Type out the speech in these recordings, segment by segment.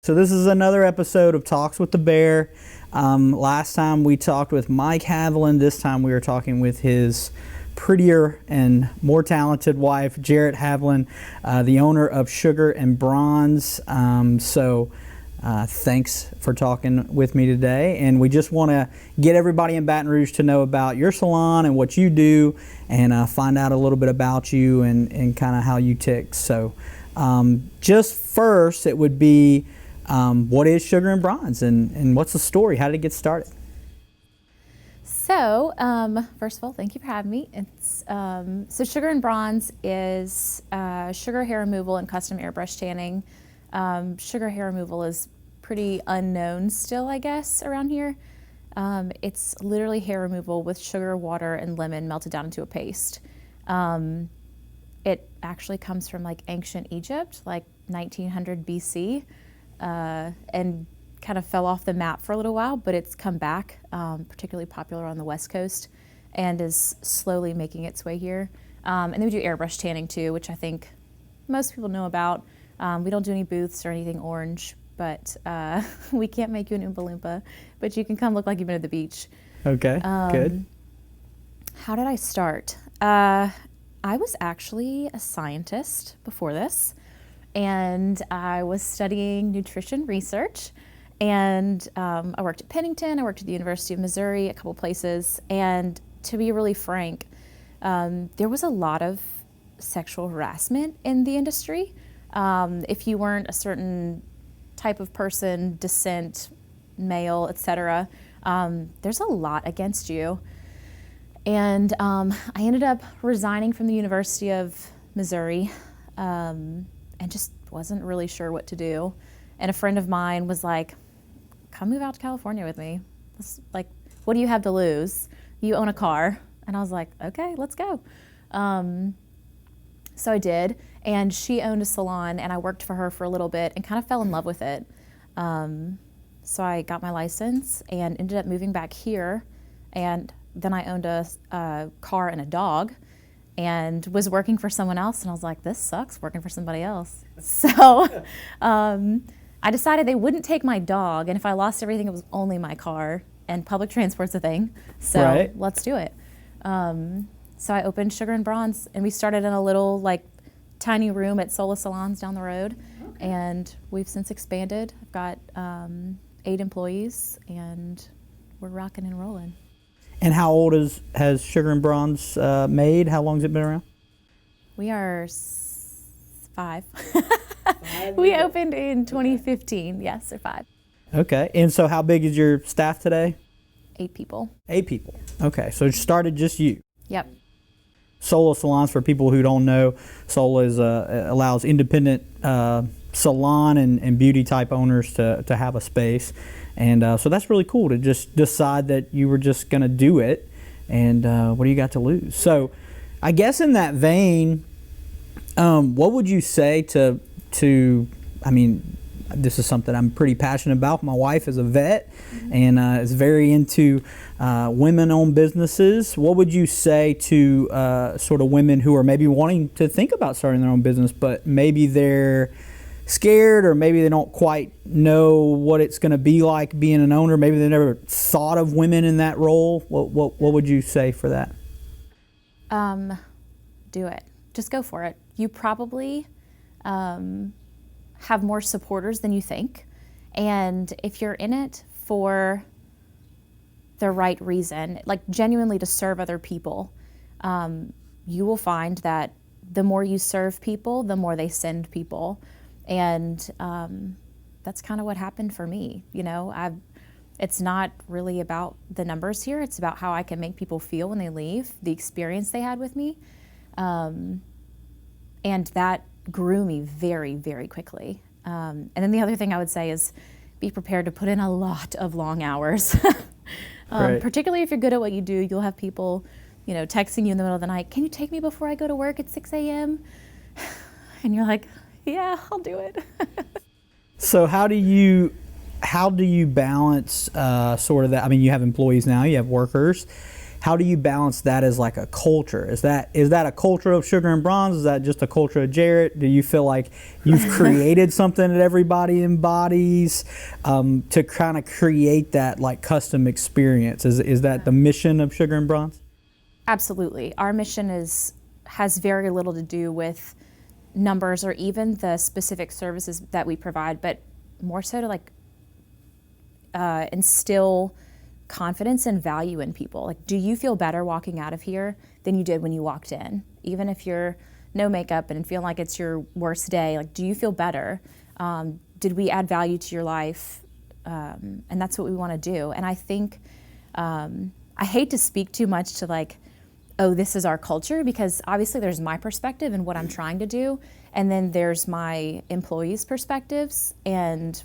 So this is another episode of Talks with the Bear. Last time we talked with Mike Haviland. This time we were talking with his prettier and more talented wife, Jarratt Haviland, the owner of Sugar and Bronze. Thanks for talking with me today. And we just want to get everybody in Baton Rouge to know about your salon and what you do, and find out a little bit about you and kind of how you tick. So just first, it would be, what is Sugar and Bronze, and what's the story? How did it get started? So, first of all, thank you for having me. It's, so Sugar and Bronze is sugar hair removal and custom airbrush tanning. Sugar hair removal is pretty unknown still, I guess, around here. It's literally hair removal with sugar, water, and lemon melted down into a paste. It actually comes from like ancient Egypt, like 1900 BC, and kind of fell off the map for a little while, but it's come back, particularly popular on the West Coast, and is slowly making its way here. And then we do airbrush tanning too, which I think most people know about. We don't do any booths or anything orange, but we can't make you an Oompa Loompa, but you can come look like you've been at the beach. Okay, good. How did I start? I was actually a scientist before this, and I was studying nutrition research, and I worked at Pennington, I worked at the University of Missouri, a couple places, and to be really frank, there was a lot of sexual harassment in the industry. If you weren't a certain type of person, descent, male, etc., there's a lot against you. And I ended up resigning from the University of Missouri, and just wasn't really sure what to do. And a friend of mine was like, come move out to California with me. Like, what do you have to lose? You own a car. And I was like, okay, let's go. So I did, and she owned a salon, and I worked for her for a little bit and kind of fell in love with it. So I got my license and ended up moving back here, and then I owned a car and a dog and was working for someone else, and I was like, this sucks working for somebody else. So I decided they wouldn't take my dog, and if I lost everything, it was only my car, and public transport's a thing, so Right. Let's do it. So I opened Sugar and Bronze, and we started in a little like tiny room at Sola Salons down the road, and we've since expanded. I've got 8 employees, and we're rocking and rolling. And how old has Sugar and Bronze made? How long has it been around? We are 5. We opened in 2015. Yes, they're 5. Okay. And so how big is your staff today? 8 people. 8 people. Okay. So it started just you. Yep. Sola Salons, for people who don't know, Sola is allows independent salon and beauty type owners to have a space. And so that's really cool to just decide that you were just going to do it, and what do you got to lose? So I guess in that vein, what would you say to I mean, this is something I'm pretty passionate about. My wife is a vet, and is very into women-owned businesses. What would you say to sort of women who are maybe wanting to think about starting their own business, but maybe they're scared, or maybe they don't quite know what it's going to be like being an owner? Maybe they never thought of women in that role. What would you say for that? Do it. Just go for it. You probably have more supporters than you think. And if you're in it for the right reason, like genuinely to serve other people, you will find that the more you serve people, the more they send people. And that's kind of what happened for me. You know, it's not really about the numbers here. It's about how I can make people feel when they leave, the experience they had with me. And that grew me very, very quickly. And then the other thing I would say is be prepared to put in a lot of long hours. Right. Particularly if you're good at what you do, you'll have people, you know, texting you in the middle of the night, can you take me before I go to work at 6 a.m.? And you're like, yeah, I'll do it. So how do you balance sort of that? I mean, you have employees now, you have workers. how do you balance that as like a culture? Is that a culture of Sugar and Bronze? Is that just a culture of Jarratt? Do you feel like you've created something that everybody embodies to kind of create that like custom experience? Is that the mission of Sugar and Bronze? Absolutely. Our mission has very little to do with numbers or even the specific services that we provide, but more so to like instill confidence and value in people. Like, do you feel better walking out of here than you did when you walked in? Even if you're no makeup and feel like it's your worst day, like, do you feel better? Did we add value to your life? And that's what we want to do. And I think, I hate to speak too much to like, oh, this is our culture, because obviously there's my perspective and what I'm trying to do, and then there's my employees' perspectives and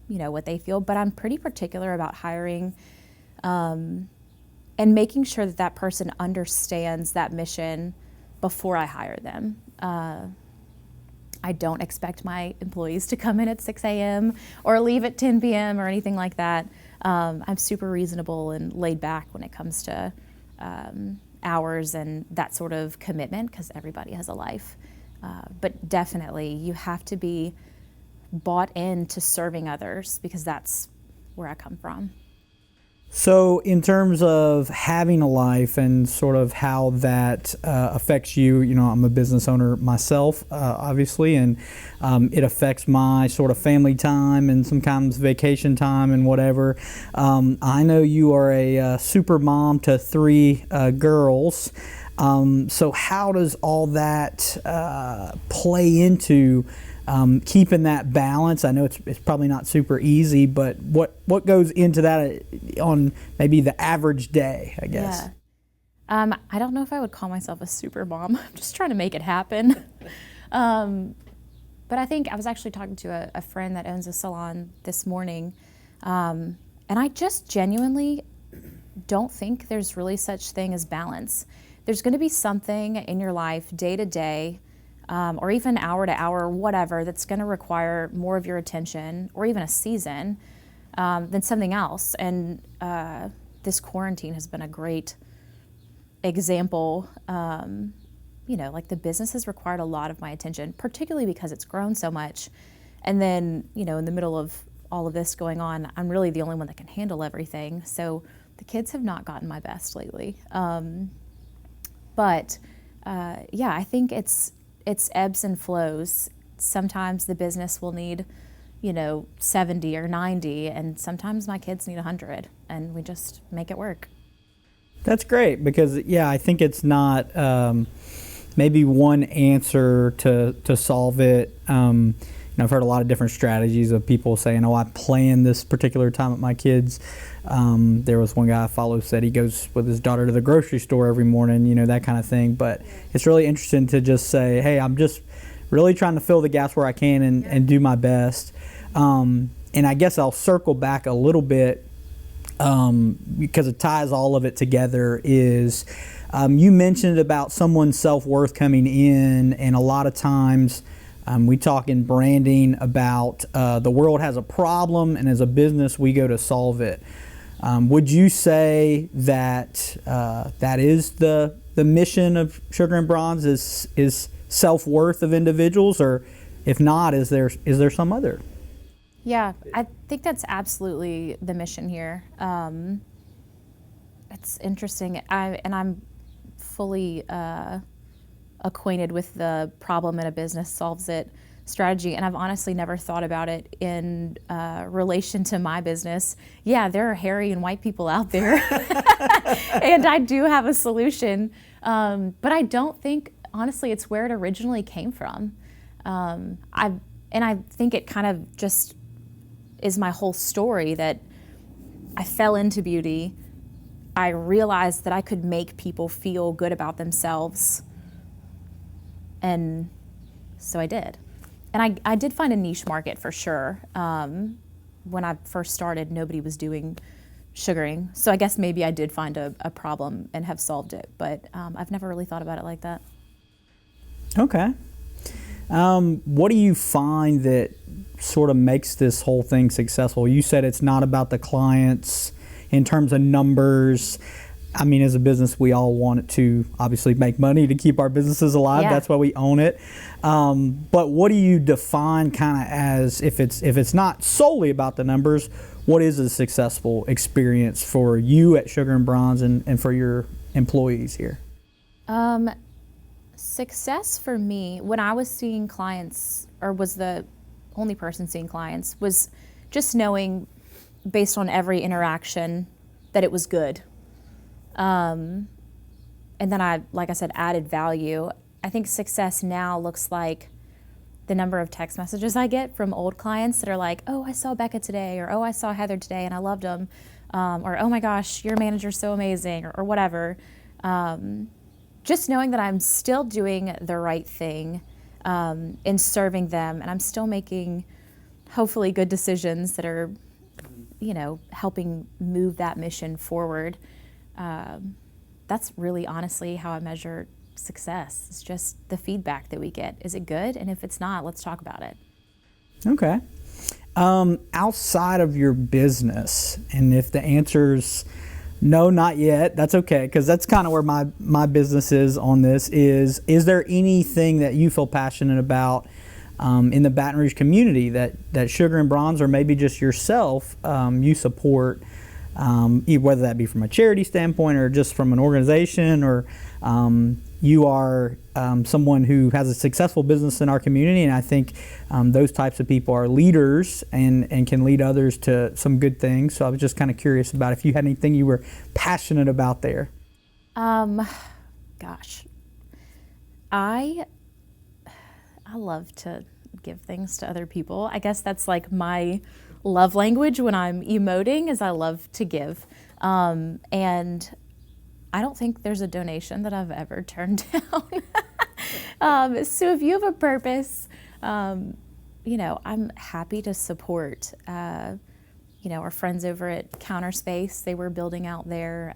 what they feel. But I'm pretty particular about hiring and making sure that that person understands that mission before I hire them. I don't expect my employees to come in at 6 a.m. or leave at 10 p.m. or anything like that. I'm super reasonable and laid back when it comes to hours and that sort of commitment, because everybody has a life. But definitely you have to be bought into serving others, because that's where I come from. So in terms of having a life and sort of how that affects you, I'm a business owner myself, obviously, and it affects my sort of family time and sometimes vacation time and whatever. I know you are a super mom to 3 girls. So how does all that play into keeping that balance? I know it's probably not super easy, but what goes into that on maybe the average day, I guess? Yeah. I don't know if I would call myself a super mom. I'm just trying to make it happen. But I think I was actually talking to a friend that owns a salon this morning, and I just genuinely don't think there's really such thing as balance. There's going to be something in your life day to day, or even hour to hour, whatever, that's going to require more of your attention, or even a season, than something else. And this quarantine has been a great example. Like the business has required a lot of my attention, particularly because it's grown so much. And then, in the middle of all of this going on, I'm really the only one that can handle everything. So the kids have not gotten my best lately. But I think it's ebbs and flows. Sometimes the business will need, 70 or 90, and sometimes my kids need 100, and we just make it work. That's great, because I think it's not maybe one answer to solve it. I've heard a lot of different strategies of people saying, I plan this particular time with my kids. There was one guy I follow said he goes with his daughter to the grocery store every morning, that kind of thing. But it's really interesting to just say, hey, I'm just really trying to fill the gaps where I can and do my best. And I guess I'll circle back a little bit because it ties all of it together is you mentioned about someone's self-worth coming in, and a lot of times we talk in branding about the world has a problem, and as a business we go to solve it. Would you say that that is the mission of Sugar and Bronze is self-worth of individuals, or if not, is there some other? Yeah, I think that's absolutely the mission here. It's interesting, I'm fully acquainted with the problem in a business solves it strategy, and I've honestly never thought about it in relation to my business. Yeah, there are hairy and white people out there, and I do have a solution, but I don't think, honestly, it's where it originally came from. I think it kind of just is my whole story, that I fell into beauty. I realized that I could make people feel good about themselves, and so I did. And I did find a niche market for sure. When I first started, nobody was doing sugaring, so I guess maybe I did find a problem and have solved it, but I've never really thought about it like that. Okay. What do you find that sort of makes this whole thing successful? You said it's not about the clients in terms of numbers. I mean, as a business, we all want it to obviously make money to keep our businesses alive. Yeah. That's why we own it. But what do you define kind of as, if it's not solely about the numbers, what is a successful experience for you at Sugar and Bronze and for your employees here? Success for me, when I was seeing clients, or was the only person seeing clients, was just knowing based on every interaction that it was good. And then I, like I said, added value. I think success now looks like the number of text messages I get from old clients that are like, oh, I saw Becca today, or oh, I saw Heather today and I loved them, or oh my gosh, your manager's so amazing, or whatever. Just knowing that I'm still doing the right thing in serving them, and I'm still making hopefully good decisions that are, helping move that mission forward. That's really honestly how I measure success. It's just the feedback that we get. Is it good? And if it's not, let's talk about it. Okay. Outside of your business, and if the answer's no, not yet, that's okay, because that's kind of where my business is on this. Is there anything that you feel passionate about in the Baton Rouge community that Sugar and Bronze, or maybe just yourself, you support, whether that be from a charity standpoint or just from an organization, or you are someone who has a successful business in our community, and I think those types of people are leaders and can lead others to some good things. So I was just kind of curious about if you had anything you were passionate about there. Gosh, I love to give things to other people. I guess that's like my love language when I'm emoting, is I love to give. And I don't think there's a donation that I've ever turned down. So if you have a purpose, I'm happy to support, our friends over at Counter Space. They were building out their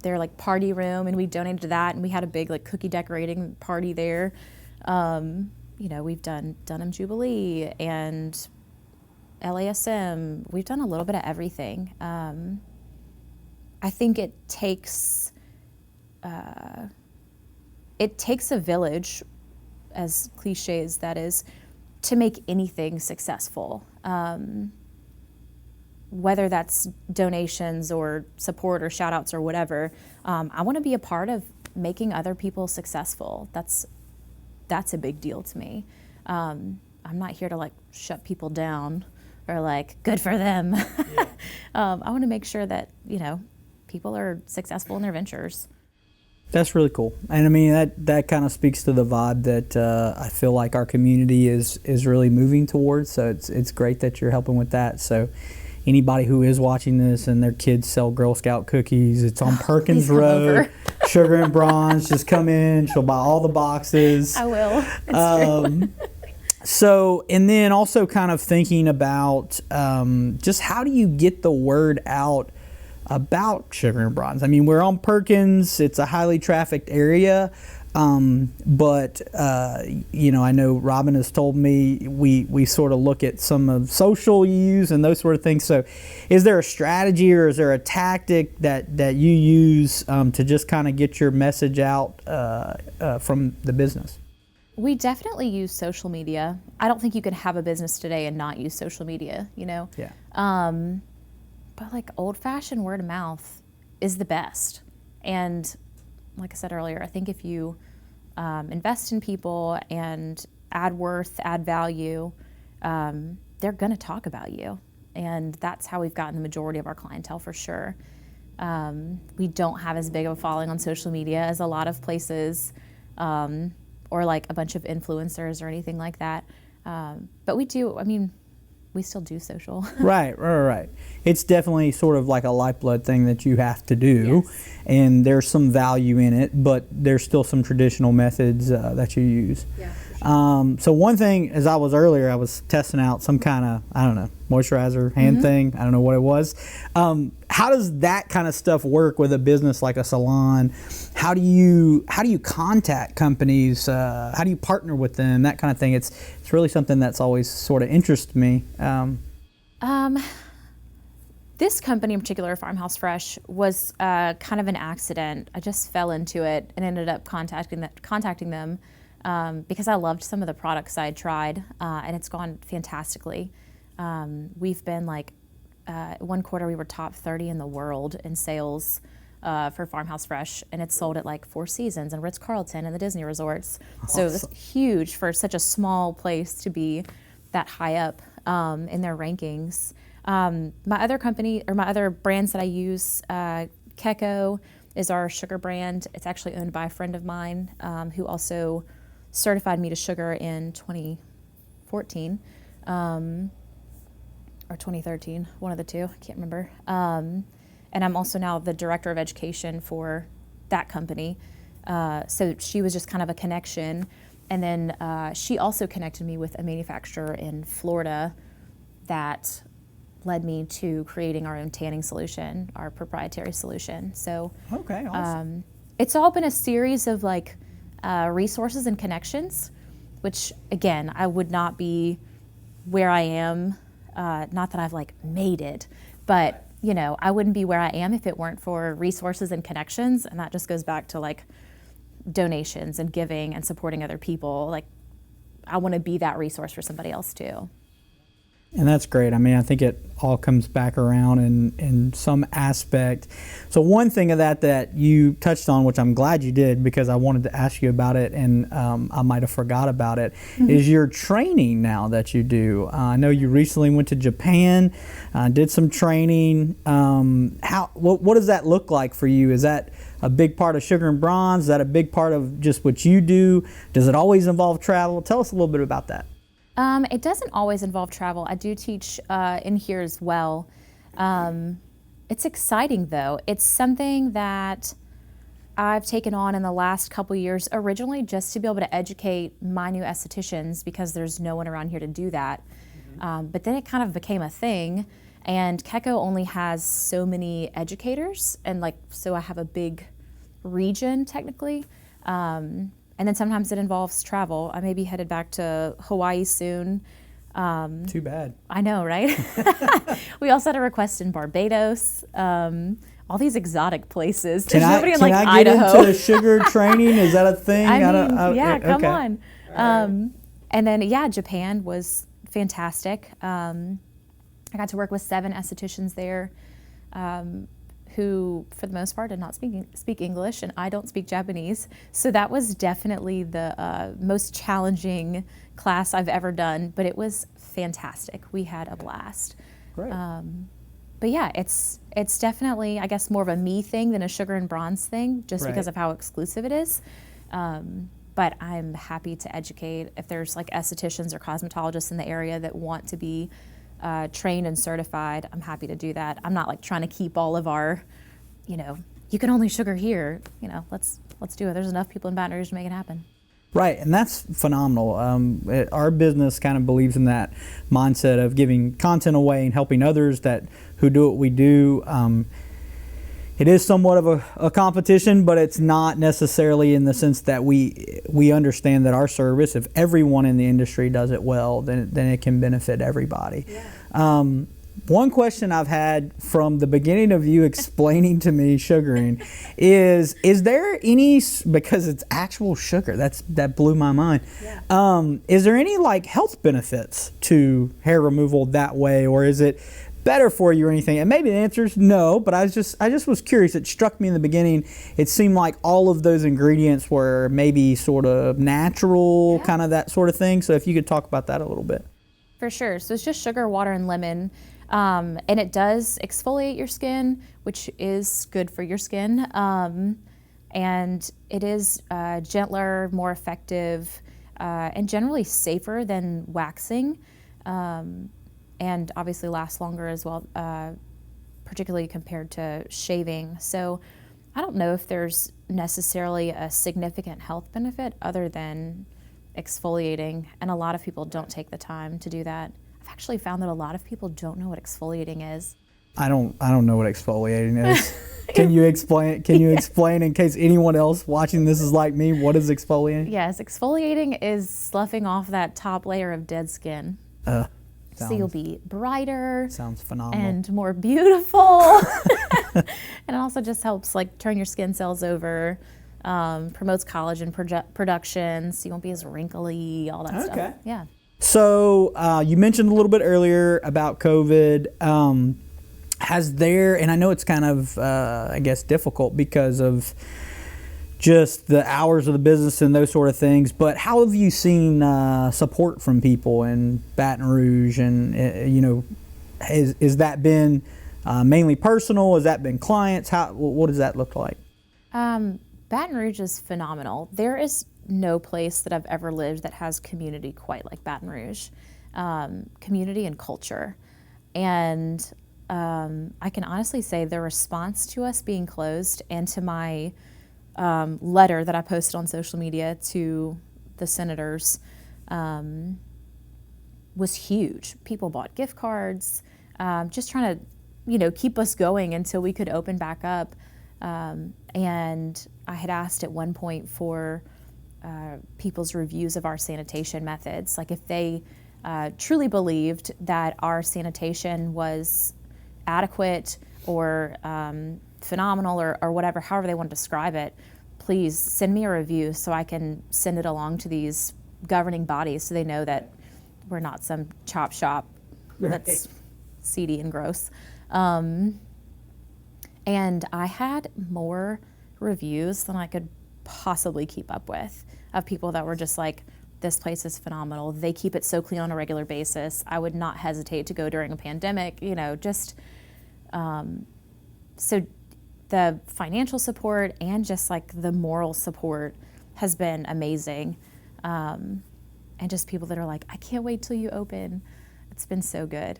like party room, and we donated to that, and we had a big like cookie decorating party there. We've done Dunham Jubilee and LASM. We've done a little bit of everything. I think it takes a village, as cliche as that is, to make anything successful. Whether that's donations or support or shout outs or whatever, I want to be a part of making other people successful. That's a big deal to me. I'm not here to like shut people down or like good for them. Yeah. I want to make sure that, people are successful in their ventures. That's really cool. And I mean, that kind of speaks to the vibe that I feel like our community is really moving towards. So it's great that you're helping with that. So anybody who is watching this and their kids sell Girl Scout cookies, it's on Perkins Road, Sugar and Bronze. Just come in. She'll buy all the boxes. I will. It's true. So, and then also kind of thinking about just how do you get the word out about Sugar and Bronze? I mean, we're on Perkins. It's a highly trafficked area. But I know Robin has told me we sort of look at some of social use and those sort of things. So is there a strategy or is there a tactic that you use to just kind of get your message out from the business? We definitely use social media. I don't think you can have a business today and not use social media, Yeah. But like old-fashioned word of mouth is the best. And like I said earlier, I think if you invest in people and add worth, add value, they're going to talk about you. And that's how we've gotten the majority of our clientele for sure. We don't have as big of a following on social media as a lot of places, or like a bunch of influencers or anything like that. But we do, we still do social. Right. It's definitely sort of like a lifeblood thing that you have to do, yes. And there's some value in it, but there's still some traditional methods that you use. Yeah, for sure. So one thing, as I was testing out some kind of, moisturizer, hand thing. I don't know what it was. How does that kind of stuff work with a business like a salon? How do you contact companies? How do you partner with them? That kind of thing. It's really something that's always sort of interested me. This company in particular, Farmhouse Fresh, was kind of an accident. I just fell into it and ended up contacting them because I loved some of the products I had tried, and it's gone fantastically. We've been like, one quarter we were top 30 in the world in sales for Farmhouse Fresh, and it's sold at like Four Seasons and Ritz-Carlton and the Disney resorts. So it's huge for such a small place to be that high up in their rankings. My other brands that I use, Keko is our sugar brand. It's actually owned by a friend of mine who also certified me to sugar in 2014 or 2013, one of the two, I can't remember. And I'm also now the director of education for that company. So she was just kind of a connection. And then she also connected me with a manufacturer in Florida that led me to creating our own tanning solution, our proprietary solution. So okay, awesome. It's all been a series of like resources and connections, which again, I would not be where I am. Not that I've like made it, but you know, I wouldn't be where I am if it weren't for resources and connections. And that just goes back to like donations and giving and supporting other people. Like I want to be that resource for somebody else too. And that's great. I mean, I think it all comes back around in some aspect. So one thing of that you touched on, which I'm glad you did because I wanted to ask you about it and I might have forgot about it, is your training now that you do. I know you recently went to Japan, did some training. What does that look like for you? Is that a big part of Sugar and Bronze? Is that a big part of just what you do? Does it always involve travel? Tell us a little bit about that. It doesn't always involve travel. I do teach in here as well. It's exciting though. It's something that I've taken on in the last couple years, originally just to be able to educate my new estheticians because there's no one around here to do that. But then it kind of became a thing, and Keko only has so many educators, and like so I have a big region technically. And then sometimes it involves travel. I may be headed back to Hawaii soon. Too bad. I know, right? We also had a request in Barbados. All these exotic places. There's nobody in like Idaho. Can I get into sugar training? Is that a thing? Come on. Right. And then, Japan was fantastic. I got to work with 7 estheticians there. Who, for the most part, did not speak English, and I don't speak Japanese. So that was definitely the most challenging class I've ever done, but it was fantastic. We had a blast. Great. But yeah, it's definitely, I guess, more of a me thing than a Sugar and Bronze thing, just because of how exclusive it is. But I'm happy to educate if there's like estheticians or cosmetologists in the area that want to be trained and certified. I'm happy to do that. I'm not like trying to keep all of our, you can only sugar here. Let's do it. There's enough people in Baton Rouge to make it happen. Right, and that's phenomenal. Our business kind of believes in that mindset of giving content away and helping others who do what we do. It is somewhat of a competition, but it's not necessarily in the sense that we understand that our service, if everyone in the industry does it well, then it can benefit everybody. Yeah. One question I've had from the beginning of you explaining to me sugaring is there any, because it's actual sugar, that blew my mind. Yeah. Is there any like health benefits to hair removal that way, or is it better for you or anything? And maybe the answer is no, but I just was curious. It struck me in the beginning, it seemed like all of those ingredients were maybe sort of natural, kind of that sort of thing. So if you could talk about that a little bit. For sure. So it's just sugar, water, and lemon. And it does exfoliate your skin, which is good for your skin. And it is gentler, more effective, and generally safer than waxing. And obviously lasts longer as well, particularly compared to shaving. So I don't know if there's necessarily a significant health benefit other than exfoliating, and a lot of people don't take the time to do that. I've actually found that a lot of people don't know what exfoliating is. I don't know what exfoliating is. Can you explain? Can you explain in case anyone else watching this is like me? What is exfoliating? Yes, exfoliating is sloughing off that top layer of dead skin. So you'll be brighter. Sounds phenomenal. And more beautiful. And it also just helps like turn your skin cells over, promotes collagen production, so you won't be as wrinkly, all that stuff. Yeah. So you mentioned a little bit earlier about COVID. Has there, and I know it's kind of, I guess, difficult because of just the hours of the business and those sort of things, but how have you seen support from people in Baton Rouge? And, has that been mainly personal? Has that been clients? What does that look like? Baton Rouge is phenomenal. There is no place that I've ever lived that has community quite like Baton Rouge. Community and culture. And I can honestly say the response to us being closed and to my letter that I posted on social media to the senators was huge. People bought gift cards, just trying to, keep us going until we could open back up. And I had asked at one point for people's reviews of our sanitation methods, like if they truly believed that our sanitation was adequate or phenomenal or whatever, however they want to describe it, please send me a review so I can send it along to these governing bodies so they know that we're not some chop shop that's seedy and gross. And I had more reviews than I could possibly keep up with of people that were just like, this place is phenomenal. They keep it so clean on a regular basis. I would not hesitate to go during a pandemic, so the financial support and just like the moral support has been amazing. And just people that are like, I can't wait till you open. It's been so good.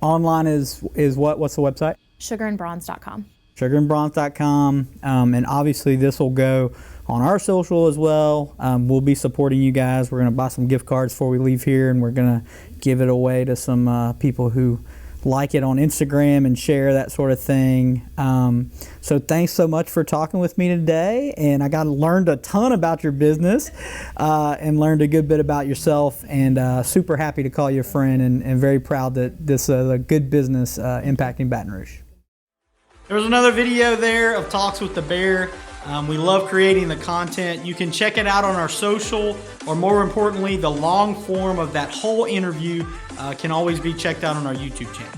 Online is what? What's the website? sugarandbronze.com. sugarandbronze.com. And obviously this will go on our social as well. We'll be supporting you guys. We're going to buy some gift cards before we leave here, and we're going to give it away to some people who like it on Instagram and share that sort of thing. So thanks so much for talking with me today. And I learned a ton about your business and learned a good bit about yourself, and super happy to call you a friend, and very proud that this is a good business impacting Baton Rouge. There was another video there of Talks with the Bear. We love creating the content. You can check it out on our social, or more importantly, the long form of that whole interview can always be checked out on our YouTube channel.